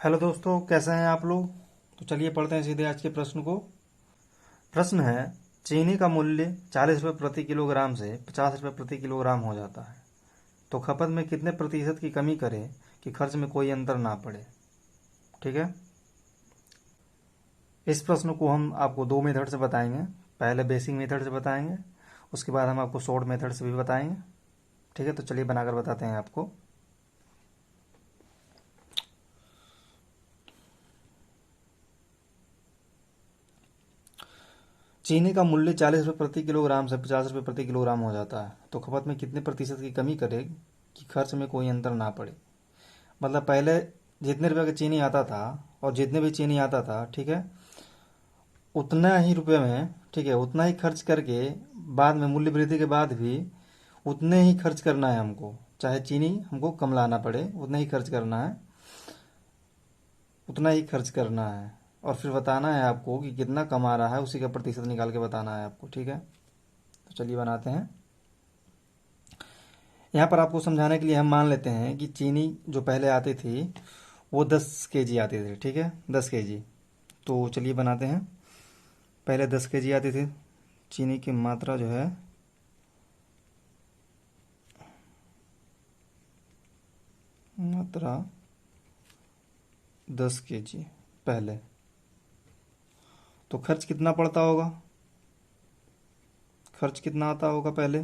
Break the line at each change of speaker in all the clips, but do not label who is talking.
Hello दोस्तों, कैसे हैं आप लोग। तो चलिए पढ़ते हैं सीधे आज के प्रश्न को। प्रश्न है, चीनी का मूल्य 40 रुपये प्रति किलोग्राम से 50 रुपये प्रति किलोग्राम हो जाता है, तो खपत में कितने प्रतिशत की कमी करें कि खर्च में कोई अंतर ना पड़े। ठीक है। इस प्रश्न को हम आपको दो मेथड से बताएंगे। पहले बेसिक मेथड से बताएंगे, उसके बाद हम आपको शॉर्ट मेथड से भी बताएंगे। ठीक है, तो चलिए बनाकर बताते हैं आपको। चीनी का मूल्य 40 रुपये प्रति किलोग्राम से 50 रुपये प्रति किलोग्राम हो जाता है, तो खपत में कितने प्रतिशत की कमी करे कि खर्च में कोई अंतर ना पड़े। मतलब पहले जितने रुपये का चीनी आता था और जितने भी चीनी आता था, ठीक है, उतना ही रुपये में, ठीक है, उतना ही खर्च करके बाद में मूल्य वृद्धि के बाद भी उतने ही खर्च करना है हमको। चाहे चीनी हमको कम लाना पड़े, उतना ही खर्च करना है, उतना ही खर्च करना है। और फिर बताना है आपको कि कितना कमा रहा है, उसी का प्रतिशत निकाल के बताना है आपको। ठीक है, तो चलिए बनाते हैं। यहाँ पर आपको समझाने के लिए हम मान लेते हैं कि चीनी जो पहले आती थी वो 10 kg आती थी। ठीक है, 10 kg। तो चलिए बनाते हैं। पहले 10 kg आती थी चीनी की मात्रा जो है, मात्रा 10 kg पहले। तो खर्च कितना पड़ता होगा, खर्च कितना आता होगा पहले।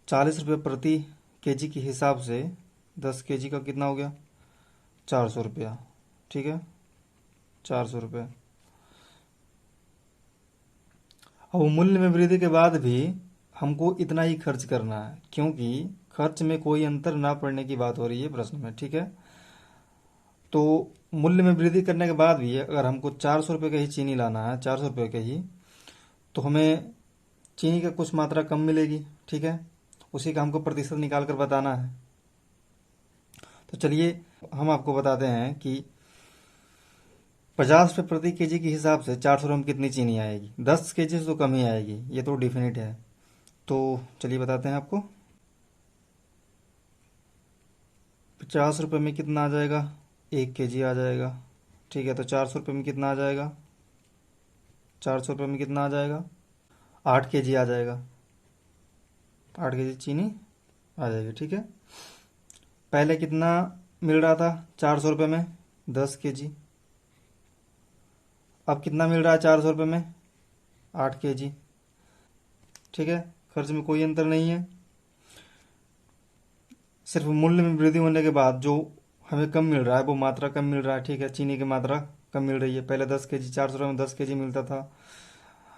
40 रुपये प्रति केजी के हिसाब से 10 kg का कितना हो गया, 400 रुपया। ठीक है, 400 रुपये। अब मूल्य में वृद्धि के बाद भी हमको इतना ही खर्च करना है, क्योंकि खर्च में कोई अंतर ना पड़ने की बात हो रही है प्रश्न में। ठीक है, तो मूल्य में वृद्धि करने के बाद भी अगर हमको 400 रुपये का ही चीनी लाना है, 400 रुपये का ही, तो हमें चीनी का कुछ मात्रा कम मिलेगी। ठीक है, उसी का हमको प्रतिशत निकाल कर बताना है। तो चलिए हम आपको बताते हैं कि 50 रुपये प्रति केजी के हिसाब से 400 रुपये में कितनी चीनी आएगी। 10 kg से तो कम ही आएगी, ये तो डिफिनिट है। तो चलिए बताते हैं आपको। 50 रुपये में कितना आ जाएगा, 1 kg आ जाएगा। ठीक है, तो 400 रुपये में कितना आ जाएगा, 400 रुपये में कितना आ जाएगा, 8 kg आ जाएगा। 8 kg चीनी आ जाएगी। ठीक है, पहले कितना मिल रहा था 400 रुपये में, 10 kg। अब कितना मिल रहा है 400 रुपये में, 8 kg। ठीक है, खर्च में कोई अंतर नहीं है, सिर्फ मूल्य में वृद्धि होने के बाद जो हमें कम मिल रहा है वो मात्रा कम मिल रहा है। ठीक है, चीनी की मात्रा कम मिल रही है। पहले 10 kg, 400 रुपये में 10 kg मिलता था,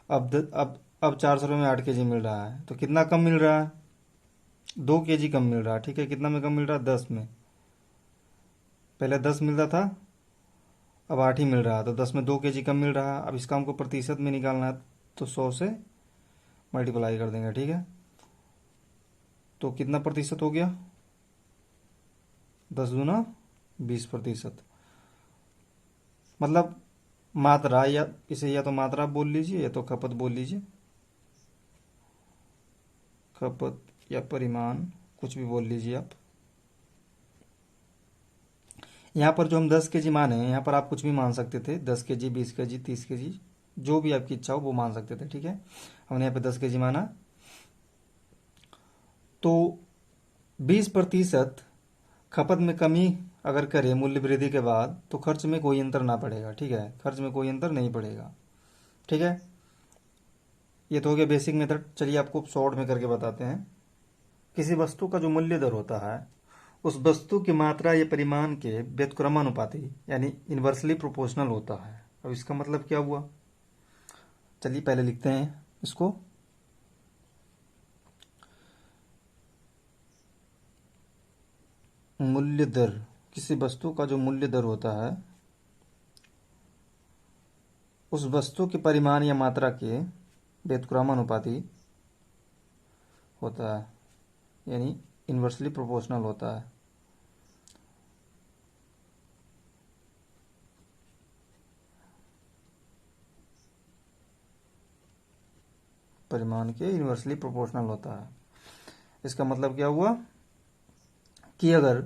अब 400 रुपये में 8 kg मिल रहा है। तो कितना कम मिल रहा है, 2 kg कम मिल रहा है। ठीक है, कितना में कम मिल रहा है, 10 में। पहले 10 मिलता था, अब 8 ही मिल रहा है, तो 10 में 2 kg कम मिल रहा है। अब इसका हमको प्रतिशत में निकालना है, तो 100 से मल्टीप्लाई कर देंगे। ठीक है, तो कितना प्रतिशत हो गया, 10 दूना 20%। मतलब मात्रा, या इसे या तो मात्रा बोल लीजिए या तो खपत बोल लीजिए, खपत या परिमाण, कुछ भी बोल लीजिए आप। यहाँ पर जो हम 10 kg माने, यहाँ पर आप कुछ भी मान सकते थे, 10 kg, 20 kg, 30 kg, जो भी आपकी इच्छा हो वो मान सकते थे। ठीक है, हमने यहाँ पे 10 kg माना, तो 20% खपत में कमी अगर करें मूल्य वृद्धि के बाद, तो खर्च में कोई अंतर ना पड़ेगा। ठीक है, खर्च में कोई अंतर नहीं पड़ेगा। ठीक है, ये तो हो गया बेसिक मेथड। चलिए आपको शॉर्ट में करके बताते हैं। किसी वस्तु का जो मूल्य दर होता है, उस वस्तु की मात्रा या परिमाण के व्युत्क्रमानुपाती यानी इन्वर्सली प्रोपोर्शनल होता है। अब इसका मतलब क्या हुआ, चलिए पहले लिखते हैं इसको। मूल्य दर, किसी वस्तु का जो मूल्य दर होता है उस वस्तु के परिमाण या मात्रा के व्युत्क्रमानुपाती होता है, यानी इन्वर्सली प्रोपोर्शनल होता है। परिमाण के इन्वर्सली प्रोपोर्शनल होता है। इसका मतलब क्या हुआ कि अगर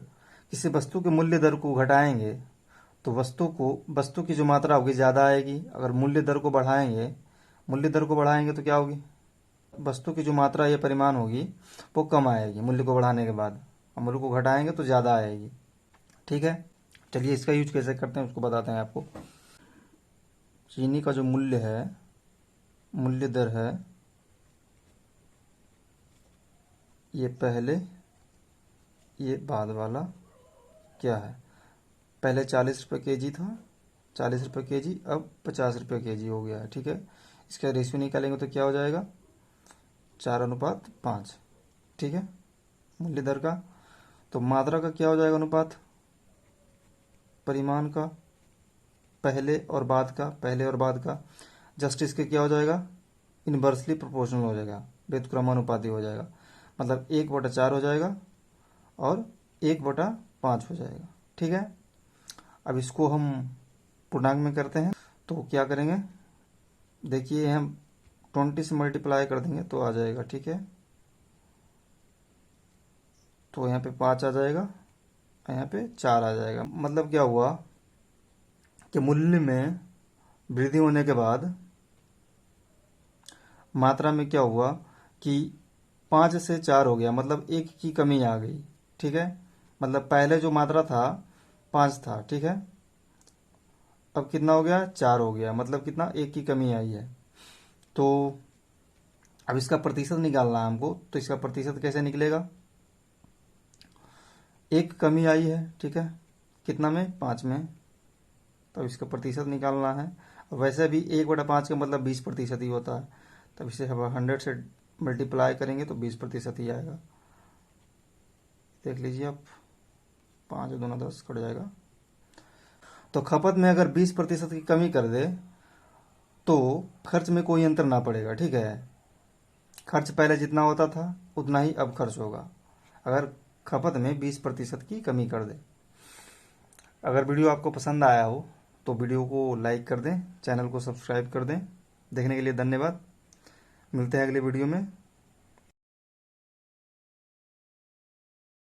इसे वस्तु के मूल्य दर को घटाएंगे तो वस्तु की जो मात्रा होगी ज़्यादा आएगी। अगर मूल्य दर को बढ़ाएंगे तो क्या होगी, वस्तु की जो मात्रा या परिमाण होगी वो कम आएगी मूल्य को बढ़ाने के बाद, और मूल्य को घटाएंगे तो ज़्यादा आएगी। ठीक है, चलिए इसका यूज कैसे करते हैं उसको बताते हैं आपको। चीनी का जो मूल्य है, मूल्य दर है, ये पहले ये बाद वाला क्या है, पहले 40 रुपये केजी था, 40 रुपये केजी, अब 50 रुपये केजी हो गया है। ठीक है, इसका रेशियो निकालेंगे तो क्या हो जाएगा, 4:5। ठीक है, मूल्य दर का। तो मात्रा का क्या हो जाएगा अनुपात, परिमाण का, पहले और बाद का जस्ट इसके क्या हो जाएगा, इन्वर्सली प्रोपोर्शनल हो जाएगा, व्युत्क्रमानुपाती हो जाएगा। मतलब 1/4 हो जाएगा और 1/5 हो जाएगा। ठीक है, अब इसको हम पूर्णांक में करते हैं तो क्या करेंगे, देखिए हम 20 से मल्टीप्लाई कर देंगे तो आ जाएगा। ठीक है, तो यहाँ पे 5 आ जाएगा, यहाँ पे 4 आ जाएगा। मतलब क्या हुआ कि मूल्य में वृद्धि होने के बाद मात्रा में क्या हुआ कि 5 से 4 हो गया, मतलब 1 की कमी आ गई। ठीक है, मतलब पहले जो मात्रा था 5 था, ठीक है, अब कितना हो गया, 4 हो गया, मतलब कितना, 1 की कमी आई है। तो अब इसका प्रतिशत निकालना है हमको, तो इसका प्रतिशत कैसे निकलेगा, 1 कमी आई है। ठीक है, कितना में, 5 में, तो इसका प्रतिशत निकालना है। वैसे भी 1/5 का मतलब 20% ही होता है, तब इसे हम 100 से मल्टीप्लाई करेंगे तो 20% ही आएगा। देख लीजिए आप, 5 और 2 10 कट जाएगा। तो खपत में अगर 20% की कमी कर दे तो खर्च में कोई अंतर ना पड़ेगा। ठीक है, खर्च पहले जितना होता था उतना ही अब खर्च होगा अगर खपत में 20% की कमी कर दे। अगर वीडियो आपको पसंद आया हो तो वीडियो को लाइक कर दें, चैनल को सब्सक्राइब कर दें। देखने के लिए धन्यवाद, मिलते हैं अगले वीडियो में।